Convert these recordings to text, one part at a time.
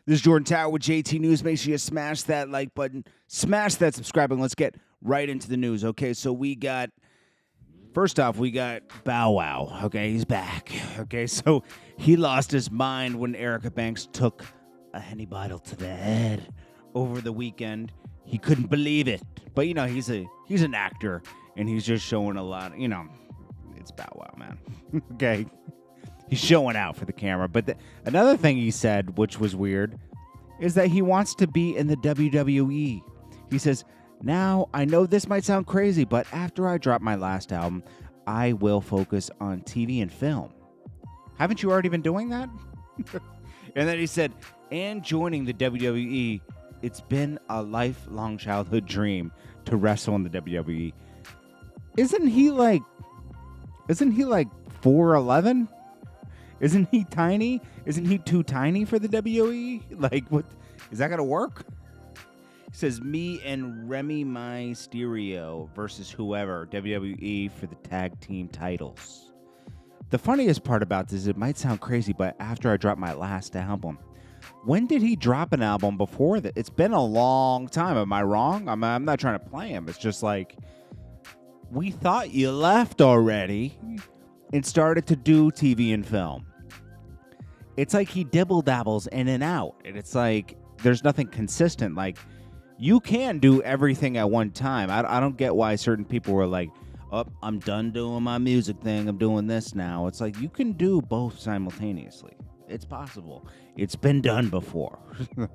This is Jordan Tower with JT News. Make sure you smash that like button, smash that subscribe button. Let's get right into the news. Okay, so first off, we got Bow Wow. Okay, he's back. Okay, so he lost his mind when Erica Banks took a Henny bottle to the head over the weekend. He couldn't believe it. But, he's an actor, and he's just showing a lot. It's Bow Wow, man. Okay. He's showing out for the camera. But another thing he said, which was weird, is that he wants to be in the WWE. He says, now, I know this might sound crazy, but after I drop my last album, I will focus on TV and film. Haven't you already been doing that? And then he said, and joining the WWE, it's been a lifelong childhood dream to wrestle in the WWE. Isn't he like 4'11"? Isn't he tiny? Isn't he too tiny for the WWE? Like, what? Is that going to work? He says, me and Remy Mysterio versus whoever, WWE for the tag team titles. The funniest part about this, it might sound crazy, but after I dropped my last album, when did he drop an album before that? It's been a long time. Am I wrong? I'm not trying to play him. It's just like, we thought you left already and started to do TV and film. It's like he dibble-dabbles in and out. And it's like there's nothing consistent. Like, you can do everything at one time. I don't get why certain people were like, oh, I'm done doing my music thing. I'm doing this now. It's like you can do both simultaneously. It's possible. It's been done before.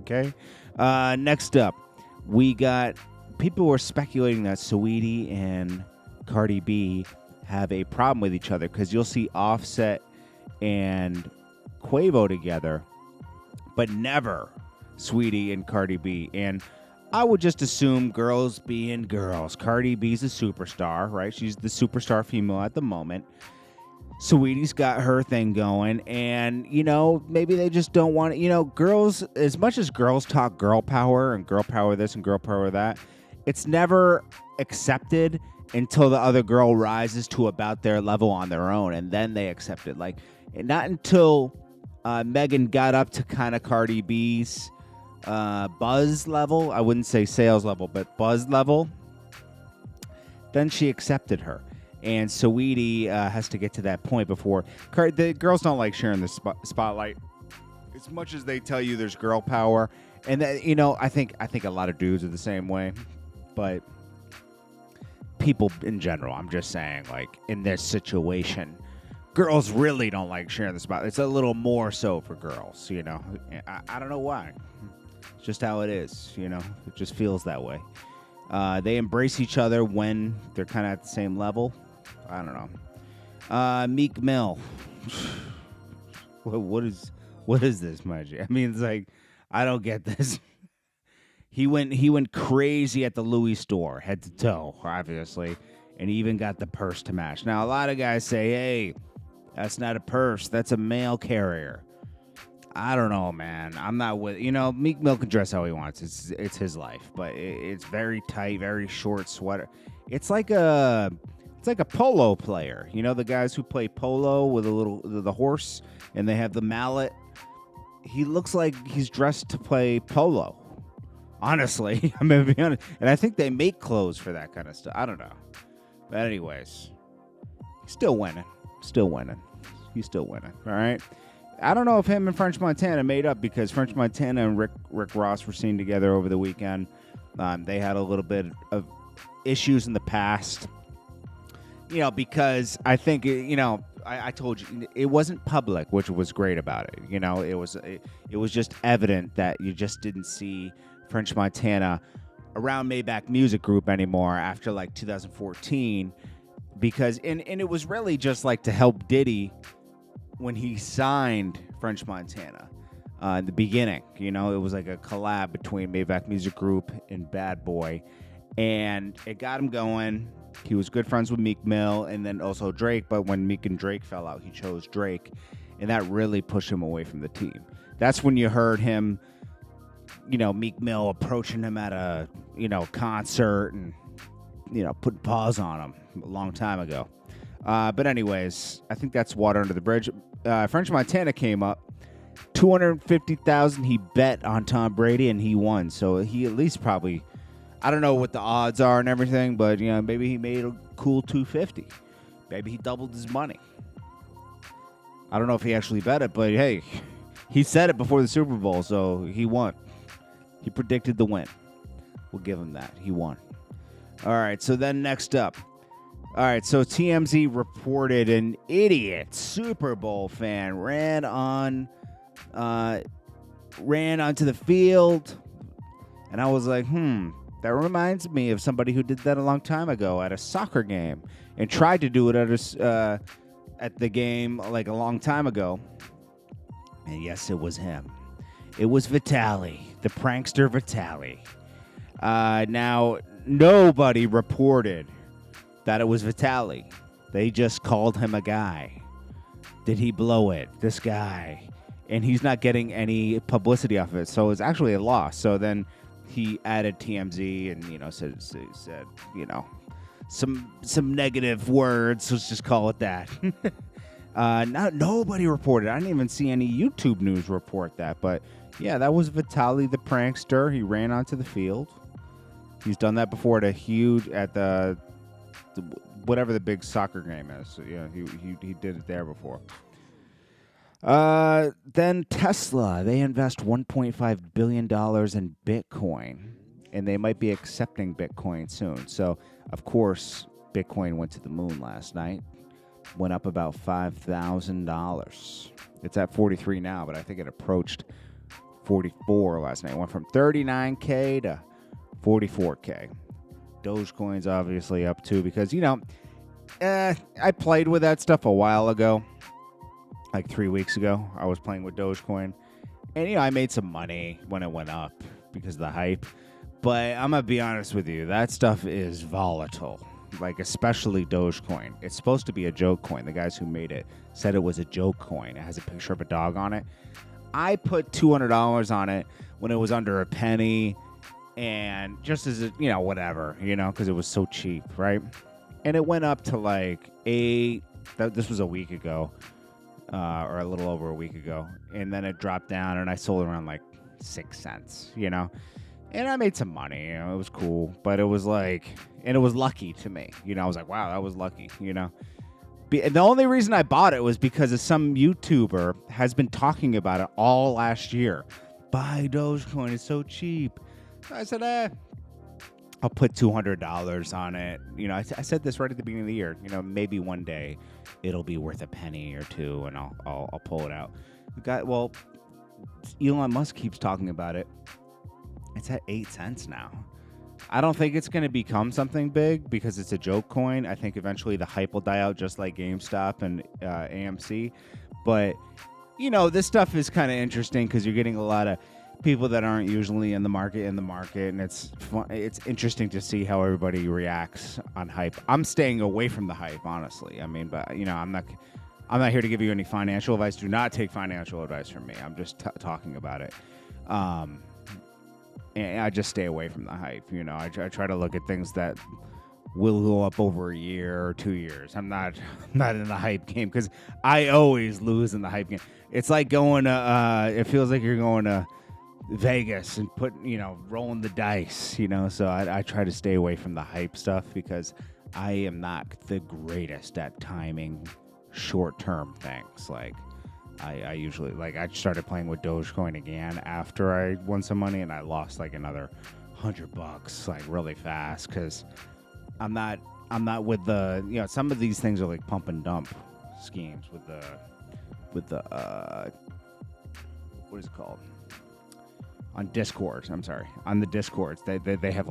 Okay? Next up, we got people were speculating that Saweetie and Cardi B have a problem with each other because you'll see Offset and Quavo together, but never Saweetie and Cardi B. And I would just assume girls being girls. Cardi B's a superstar, right? She's the superstar female at the moment. Saweetie's got her thing going, and, maybe they just don't want it. Girls, as much as girls talk girl power and girl power this and girl power that, it's never accepted until the other girl rises to about their level on their own, and then they accept it. Like, not until Megan got up to kind of Cardi B's buzz level, I wouldn't say sales level, but buzz level, then she accepted her. And Saweetie has to get to that point before. The girls don't like sharing the spotlight as much as they tell you there's girl power. And that, I think a lot of dudes are the same way, but people in general, I'm just saying, like, in this situation, girls really don't like sharing the spotlight. It's a little more so for girls, I don't know why. It's just how it is, It just feels that way. They embrace each other when they're kind of at the same level. I don't know. Meek Mill. What is this, Maggie? I mean, it's like, I don't get this. He went crazy at the Louis store, head to toe, obviously, and he even got the purse to match. Now, a lot of guys say, hey, that's not a purse. That's a mail carrier. I don't know, man. I'm not with, Meek Mill can dress how he wants. It's his life, but it's very tight, very short sweater. It's like a polo player. The guys who play polo with the horse and they have the mallet. He looks like he's dressed to play polo. Honestly, I'm going to be honest. And I think they make clothes for that kind of stuff. I don't know. But anyways, still winning. He's still winning. All right. I don't know if him and French Montana made up, because French Montana and Rick Ross were seen together over the weekend. They had a little bit of issues in the past. Because I think, I told you, it wasn't public, which was great about it. It was just evident that you just didn't see French Montana around Maybach Music Group anymore after like 2014, because and it was really just like to help Diddy when he signed French Montana in the beginning. It was like a collab between Maybach Music Group and Bad Boy, and it got him going. He was good friends with Meek Mill and then also Drake, but when Meek and Drake fell out, he chose Drake, and that really pushed him away from the team. That's when you heard him, Meek Mill approaching him at a, concert and, putting paws on him a long time ago. But anyways, I think that's water under the bridge. French Montana came up $250,000 he bet on Tom Brady, and he won. So he at least probably, I don't know what the odds are and everything, but maybe he made a cool $250. Maybe he doubled his money. I don't know if he actually bet it, but hey, he said it before the Super Bowl, so he won. He predicted the win. We'll give him that. He won. All right, so then next up. All right, so TMZ reported an idiot Super Bowl fan ran onto the field, and I was like, that reminds me of somebody who did that a long time ago at a soccer game and tried to do it at the game like a long time ago. And yes, it was him. It was Vitaly, the prankster Vitaly. Now, nobody reported that it was Vitaly. They just called him a guy. Did he blow it? This guy. And he's not getting any publicity off of it. So it's actually a loss. So then he added TMZ and, said some negative words. Let's just call it that. Nobody reported. I didn't even see any YouTube news report that. But, yeah, that was Vitaly the prankster. He ran onto the field. He's done that before at the whatever the big soccer game is. So, he did it there before. Then Tesla, they invest $1.5 billion in Bitcoin, and they might be accepting Bitcoin soon. So, of course, Bitcoin went to the moon last night. Went up about $5,000. It's at 43 now, but I think it approached 44 last night. It went from 39K to 44K. Dogecoin's obviously up too because, I played with that stuff a while ago. Like 3 weeks ago, I was playing with Dogecoin. And, I made some money when it went up because of the hype. But I'm going to be honest with you. That stuff is volatile. Like, especially Dogecoin. It's supposed to be a joke coin. The guys who made it said it was a joke coin. It has a picture of a dog on it. I put $200 on it when it was under a penny. And just as, whatever, because it was so cheap, right? And it went up to like this was a week ago. Or a little over a week ago. And then it dropped down, and I sold around like 6 cents, And I made some money, it was cool. But it was like, and it was lucky to me. I was like, wow, that was lucky, The only reason I bought it was because of some YouTuber has been talking about it all last year. Buy Dogecoin, it's so cheap. So I said, I'll put $200 on it. I said this right at the beginning of the year. Maybe one day it'll be worth a penny or two, and I'll pull it out. Elon Musk keeps talking about it. It's at 8 cents now. I don't think it's going to become something big because it's a joke coin. I think eventually the hype will die out, just like GameStop and AMC. But this stuff is kind of interesting because you're getting a lot of people that aren't usually in the market, and it's fun. It's interesting to see how everybody reacts on hype. I'm staying away from the hype, honestly. But I'm not here to give you any financial advice. Do not take financial advice from me. I'm just talking about it. And I just stay away from the hype. I try to look at things that will go up over a year or 2 years. I'm not in the hype game because I always lose in the hype game. It's like going to. It feels like you're going to Vegas and rolling the dice, so I try to stay away from the hype stuff because I am not the greatest at timing short-term things. Like I usually, I started playing with Dogecoin again after I won some money, and I lost like another $100 like really fast because I'm not with the, some of these things are like pump and dump schemes with the what is it called? On Discord, on the Discords, they have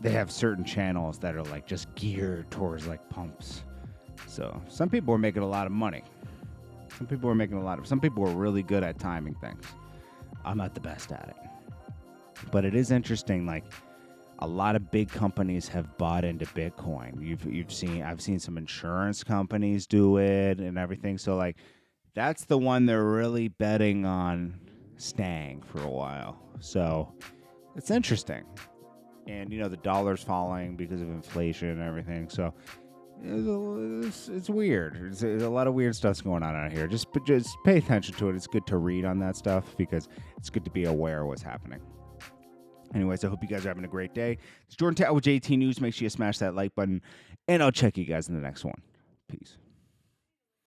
they have certain channels that are like just geared towards like pumps. So some people are making a lot of money. Some people are really good at timing things. I'm not the best at it, but it is interesting. Like a lot of big companies have bought into Bitcoin. I've seen some insurance companies do it and everything. So like that's the one they're really betting on staying for a while. So it's interesting. And the dollar's falling because of inflation and everything. So It's weird. There's a lot of weird stuff's going on out here. Just pay attention to it. It's good to read on that stuff because it's good to be aware of what's happening. Anyways, I hope you guys are having a great day. It's Jordan Tower with JT News. Make sure you smash that like button, and I'll check you guys in the next one. Peace.